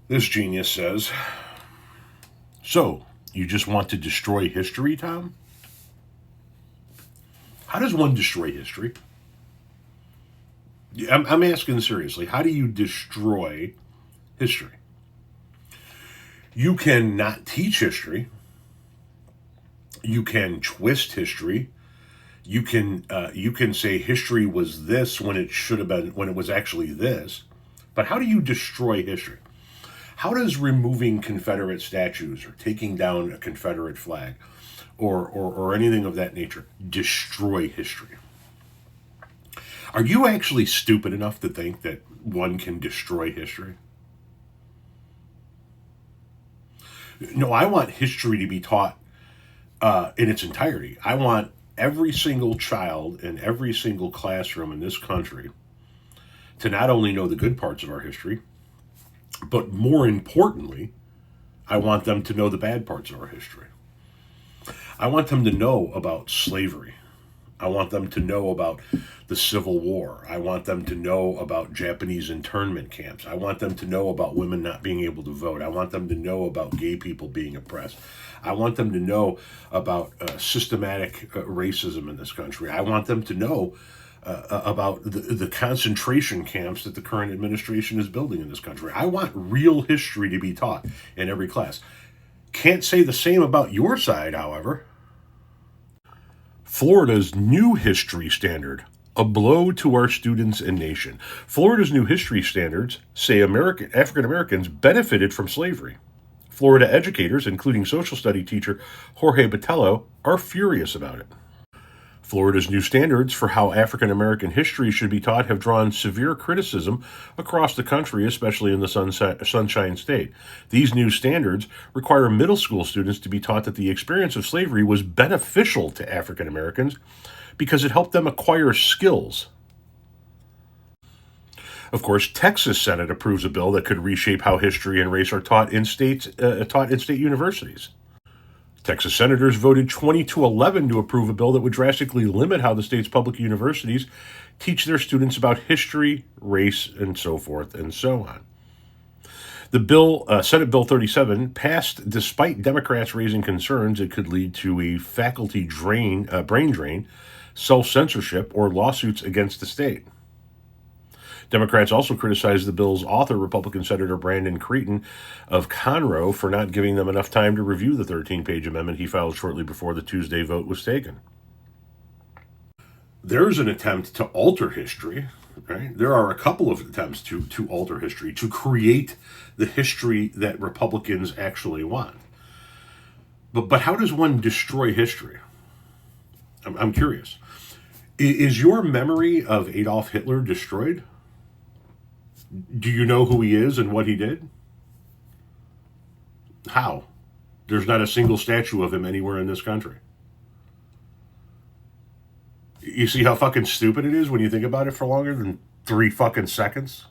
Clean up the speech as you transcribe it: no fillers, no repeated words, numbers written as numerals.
This genius says, so, you just want to destroy history, Tom? How does one destroy history? I'm asking seriously. How do you destroy history? You can not teach history. You can twist history. You can say history was this when it should have been, when it was actually this. But how do you destroy history? How does removing Confederate statues or taking down a Confederate flag or anything of that nature destroy history? Are you actually stupid enough to think that one can destroy history? No, I want history to be taught in its entirety. I want every single child in every single classroom in this country to not only know the good parts of our history, but more importantly, I want them to know the bad parts of our history. I want them to know about slavery. I want them to know about the Civil War. I want them to know about Japanese internment camps. I want them to know about women not being able to vote. I want them to know about gay people being oppressed. I want them to know about systematic racism in this country. I want them to know about the concentration camps that the current administration is building in this country. I want real history to be taught in every class. Can't say the same about your side, however. Florida's new history standard, a blow to our students and nation. Florida's new history standards say African Americans benefited from slavery. Florida educators, including social study teacher Jorge Botello, are furious about it. Florida's new standards for how African American history should be taught have drawn severe criticism across the country, especially in the Sunshine State. These new standards require middle school students to be taught that the experience of slavery was beneficial to African Americans because it helped them acquire skills. Of course, Texas Senate approves a bill that could reshape how history and race are taught in state universities. Texas senators voted 20-11 to approve a bill that would drastically limit how the state's public universities teach their students about history, race, and so forth and so on. The bill, Senate Bill 37, passed despite Democrats raising concerns it could lead to a faculty brain drain, self-censorship, or lawsuits against the state. Democrats also criticized the bill's author, Republican Senator Brandon Creighton of Conroe, for not giving them enough time to review the 13-page amendment he filed shortly before the Tuesday vote was taken. There's an attempt to alter history, right? There are a couple of attempts to alter history, to create the history that Republicans actually want. But how does one destroy history? I'm curious. Is your memory of Adolf Hitler destroyed? Do you know who he is and what he did? How? There's not a single statue of him anywhere in this country. You see how fucking stupid it is when you think about it for longer than 3 fucking seconds?